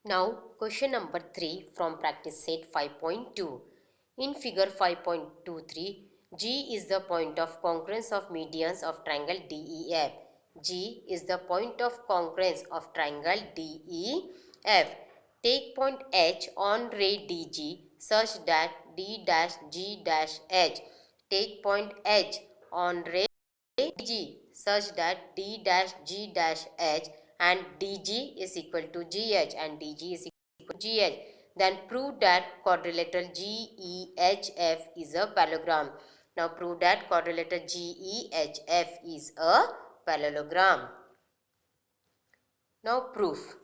Now, question number 3 from practice set 5.2. In figure 5.23, G is the point of congruence of medians of triangle DEF. G is the point of congruence of triangle DEF. Take point H on ray DG such that D dash G dash H. Take point H on ray DG such that D dash G dash H and DG is equal to GH and DG is equal to GH. Then prove that quadrilateral GEHF is a parallelogram. Now prove that quadrilateral GEHF is a parallelogram. Now proof.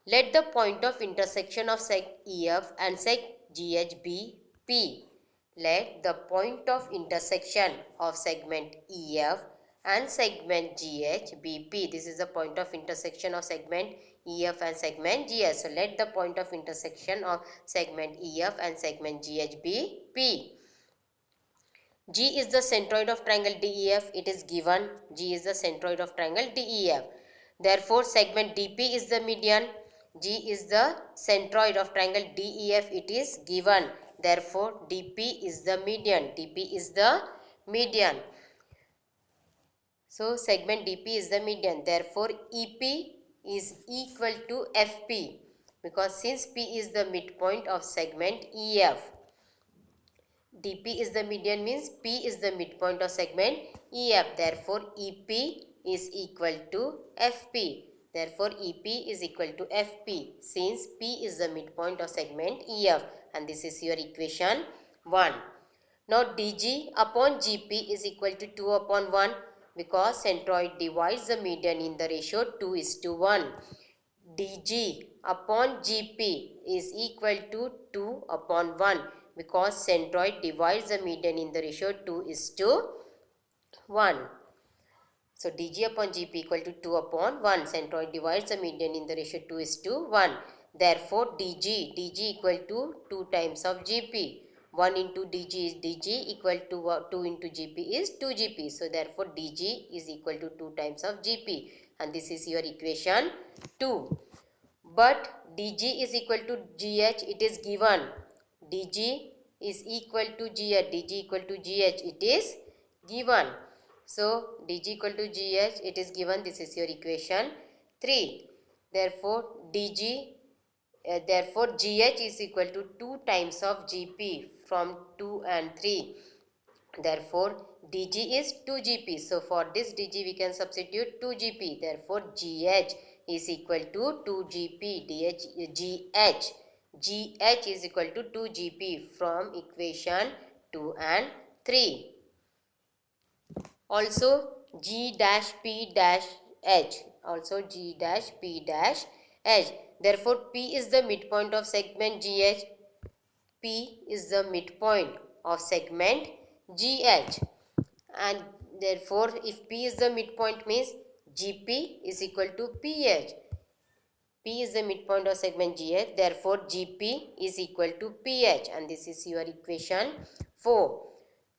Let the point of intersection of seg EF and seg GH be P. Let the point of intersection of segment EF and segment GH be P. This is the point of intersection of segment EF and segment GH. So let the point of intersection of segment EF and segment GH be P. G is the centroid of triangle DEF. It is given. G is the centroid of triangle DEF. Therefore, segment DP is the median. G is the centroid of triangle DEF. It is given. Therefore, DP is the median. DP is the median. So, segment DP is the median. Therefore, EP is equal to FP because since P is the midpoint of segment EF. DP is the median means P is the midpoint of segment EF. Therefore, EP is equal to FP. Therefore, EP is equal to FP since P is the midpoint of segment EF. And this is your equation 1. Now, DG upon GP is equal to 2 upon 1 because centroid divides the median in the ratio 2:1. DG upon GP is equal to 2 upon 1 because centroid divides the median in the ratio 2:1. So DG upon GP equal to 2 upon 1. Centroid divides the median in the ratio 2:1. Therefore DG equal to 2 times of GP. 1 into DG is DG equal to 2 into GP is 2GP. So therefore DG is equal to 2 times of GP. And this is your equation 2. But DG is equal to GH, it is given. DG is equal to GH, DG equal to GH, it is given. So, DG equal to GH, it is given. This is your equation 3. Therefore, therefore GH is equal to 2 times of GP from 2 and 3. Therefore, DG is 2GP. So, for this DG we can substitute 2GP. Therefore, GH is equal to 2GP. GH is equal to 2GP from equation 2 and 3. Also, G dash P dash H. Also, G dash P dash H. Therefore, P is the midpoint of segment GH. P is the midpoint of segment GH. And therefore, if P is the midpoint means GP is equal to PH. P is the midpoint of segment GH. Therefore, GP is equal to PH. And this is your equation 4.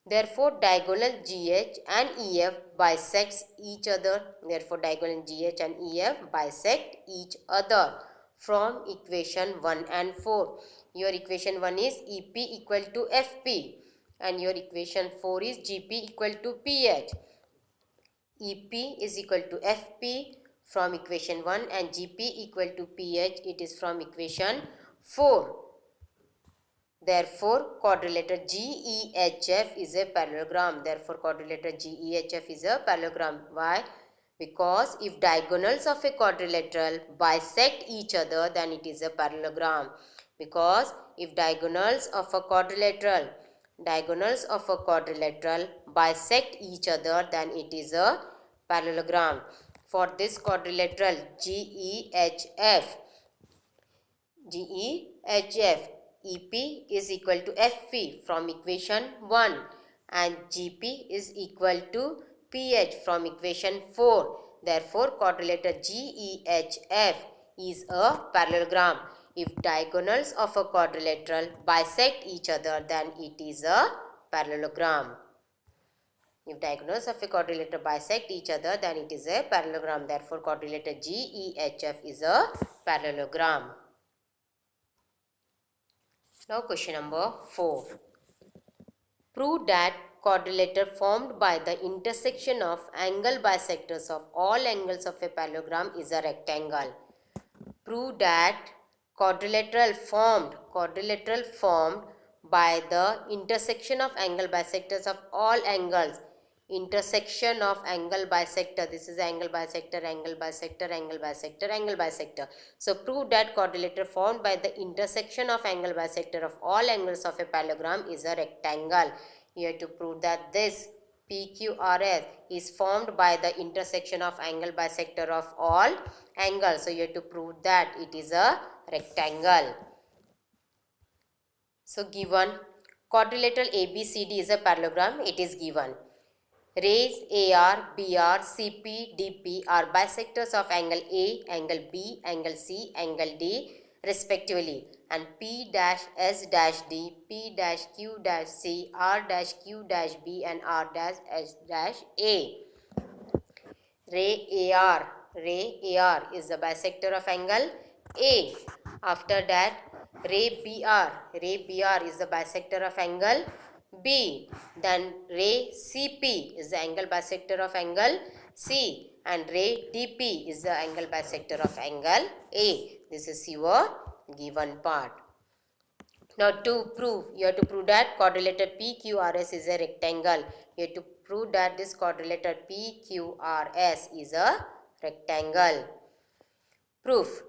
Therefore, diagonal GH and EF bisects each other. Therefore, diagonal GH and EF bisect each other from equation 1 and 4. Your equation 1 is EP equal to FP and your equation 4 is GP equal to PH. EP is equal to FP from equation 1 and GP equal to PH, it is from equation 4. Therefore, quadrilateral GEHF is a parallelogram. Therefore, quadrilateral GEHF is a parallelogram. Why? Because if diagonals of a quadrilateral bisect each other, then it is a parallelogram. Because if diagonals of a quadrilateral bisect each other, then it is a parallelogram. For this quadrilateral GEHF, EP is equal to FP from equation 1 and GP is equal to PH from equation 4. Therefore, quadrilateral GEHF is a parallelogram. If diagonals of a quadrilateral bisect each other, then it is a parallelogram. If diagonals of a quadrilateral bisect each other, then it is a parallelogram. Therefore, quadrilateral GEHF is a parallelogram. Now question number 4. Prove that quadrilateral formed by the intersection of angle bisectors of all angles of a parallelogram is a rectangle. Prove that quadrilateral formed by the intersection of angle bisectors of all angles. Intersection of angle bisector. This is angle bisector, angle bisector, angle bisector, angle bisector. So prove that quadrilateral formed by the intersection of angle bisector of all angles of a parallelogram is a rectangle. You have to prove that this PQRS is formed by the intersection of angle bisector of all angles. So you have to prove that it is a rectangle. So given quadrilateral ABCD is a parallelogram, it is given. Rays AR, BR, CP, DP are bisectors of angle A, angle B, angle C, angle D respectively, and P dash S dash D, P dash Q dash C, R dash Q dash B and R dash S dash A. Ray AR is the bisector of angle A. After that, ray BR is the bisector of angle B. Then ray CP is the angle bisector of angle C, and ray DP is the angle bisector of angle A. This is your given part. Now to prove, you have to prove that quadrilateral PQRS is a rectangle. You have to prove that this quadrilateral PQRS is a rectangle. Proof.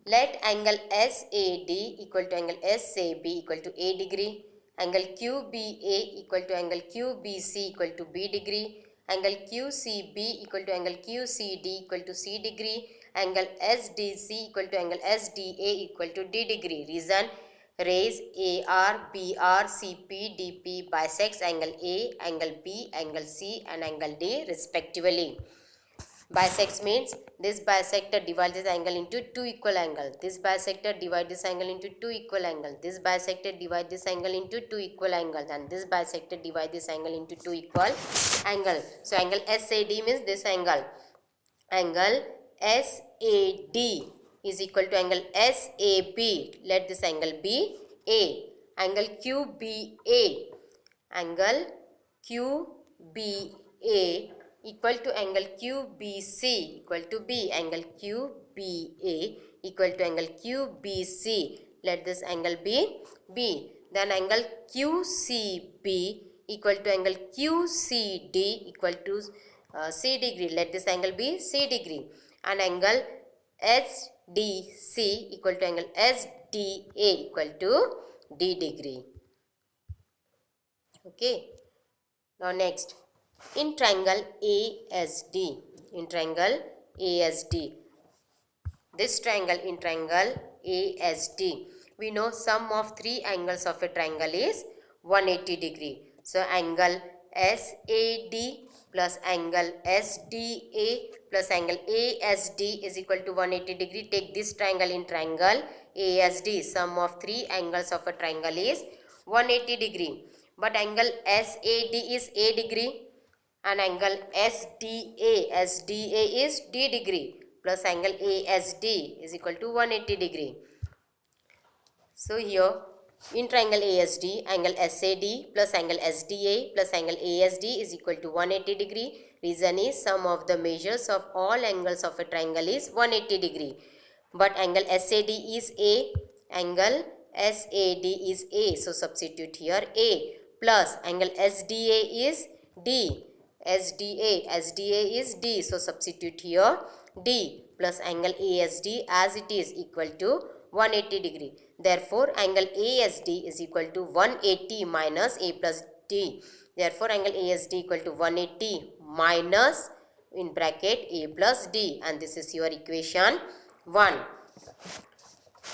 Let angle SAD equal to angle SAB equal to A degree. Angle QBA equal to angle QBC equal to B degree. Angle QCB equal to angle QCD equal to C degree. Angle SDC equal to angle SDA equal to D degree. Reason. Rays AR, BR, CP, DP bisects angle A, angle B, angle C and angle D respectively. Bisects means this bisector divides this angle into two equal angles. This bisector divides this angle into two equal angles. This bisector divides this angle into two equal angles. And this bisector divides this angle into two equal angles. So angle SAD means this angle. Angle SAD is equal to angle SAB. Let this angle be A. Angle QBA. Angle QBA equal to angle QBC equal to B. Angle QBA equal to angle QBC. Let this angle be B. Then angle QCB equal to angle QCD equal to C degree. Let this angle be C degree. And angle SDC equal to angle SDA equal to D degree. Okay. Now next. In triangle ASD. In triangle ASD. This triangle in triangle ASD. We know sum of three angles of a triangle is 180 degree. So angle SAD plus angle SDA plus angle ASD is equal to 180 degree. Take this triangle in triangle ASD. Sum of three angles of a triangle is 180 degree. But angle SAD is A degree and angle SDA is D degree plus angle ASD is equal to 180 degree. So here in triangle ASD, angle SAD plus angle SDA plus angle ASD is equal to 180 degree. Reason is sum of the measures of all angles of a triangle is 180 degree. But angle SAD is A, angle SAD is A. So substitute here A plus angle SDA is D. SDA is D. So substitute here D plus angle ASD as it is equal to 180 degree. Therefore, angle ASD is equal to 180 minus A plus D. Therefore, angle ASD equal to 180 minus in bracket A plus D. And this is your equation 1.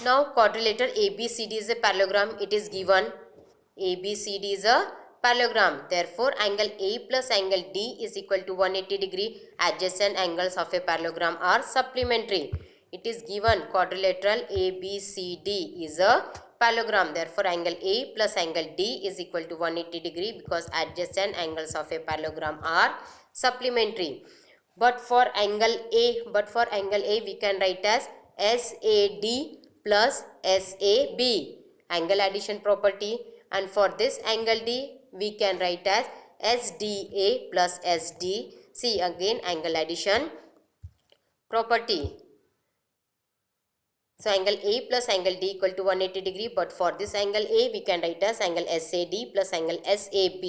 Now, quadrilateral ABCD is a parallelogram. It is given ABCD is a parallelogram. Therefore, angle A plus angle D is equal to 180 degree. Adjacent angles of a parallelogram are supplementary. It is given quadrilateral ABCD is a parallelogram. Therefore, angle A plus angle D is equal to 180 degree because adjacent angles of a parallelogram are supplementary. But for angle A, we can write as SAD plus SAB, angle addition property. And for this angle D, we can write as SDA plus SDC, again angle addition property. So angle A plus angle D equal to 180 degree, but for this angle A we can write as angle SAD plus angle SAB,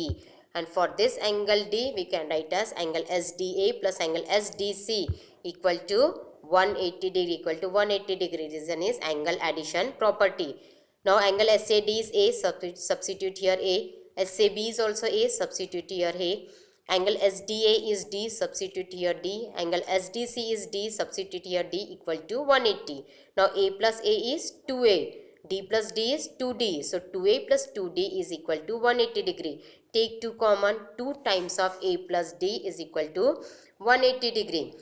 and for this angle D we can write as angle SDA plus angle SDC equal to 180 degree, equal to 180 degree. Reason is angle addition property. Now angle SAD is A, substitute here A. SAB is also A, substitute here A. Angle SDA is D, substitute here D. Angle SDC is D, substitute here D, equal to 180. Now A plus A is 2A. D plus D is 2D. So 2A plus 2D is equal to 180 degree. Take 2 common. 2 times of A plus D is equal to 180 degree.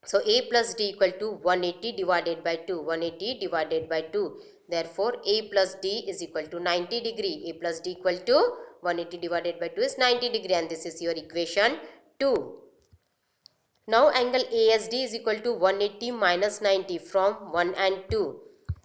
So A plus D equal to 180 divided by 2. 180 divided by 2. Therefore A plus D is equal to 90 degree. A plus D equal to 180 divided by 2 is 90 degree, and this is your equation 2. Now angle ASD is equal to 180 minus 90 from 1 and 2.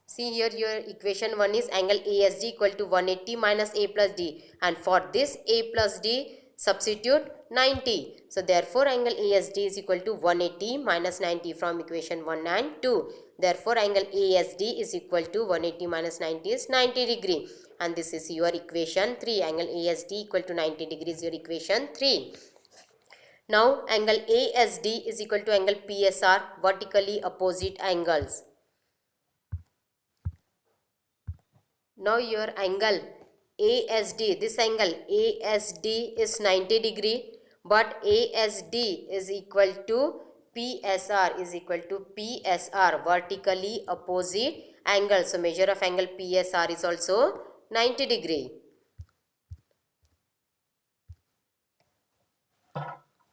See here, your equation 1 is angle ASD equal to 180 minus A plus D, and for this A plus D substitute 90. So therefore angle ASD is equal to 180 minus 90 from equation 1 and 2. Therefore angle ASD is equal to 180 minus 90 is 90 degree, and this is your equation 3. Angle ASD equal to 90 degree is your equation 3. Now angle ASD is equal to angle PSR, vertically opposite angles. Now your angle ASD, this angle ASD is 90 degree, but ASD is equal to PSR, vertically opposite angle. So measure of angle PSR is also 90 degree.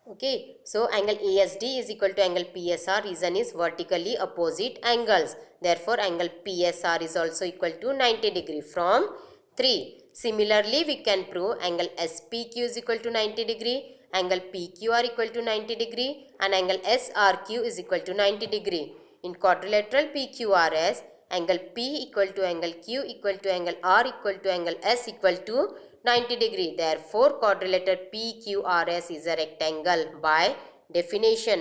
Okay, so angle ASD is equal to angle PSR. Reason is vertically opposite angles. Therefore, angle PSR is also equal to 90 degree from 3. Similarly, we can prove angle SPQ is equal to 90 degree, angle PQR equal to 90 degree, and angle SRQ is equal to 90 degree. In quadrilateral PQRS, angle P equal to angle Q equal to angle R equal to angle S equal to 90 degree. Therefore, quadrilateral PQRS is a rectangle by definition.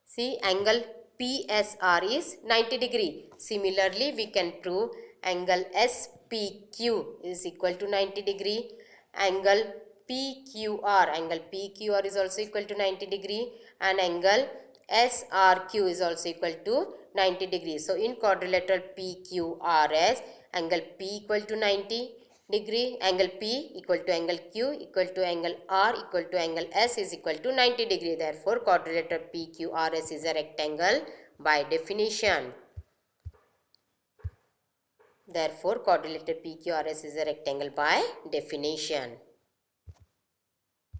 See, angle PSR is 90 degree. Similarly, we can prove angle SPQ is equal to 90 degree. Angle PQR is also equal to 90 degree, and angle SRQ is also equal to 90 degrees. So in quadrilateral PQRS, angle P equal to 90 degree, angle P equal to angle Q equal to angle R equal to angle S is equal to 90 degree. Therefore, quadrilateral PQRS is a rectangle by definition. Therefore, quadrilateral PQRS is a rectangle by definition.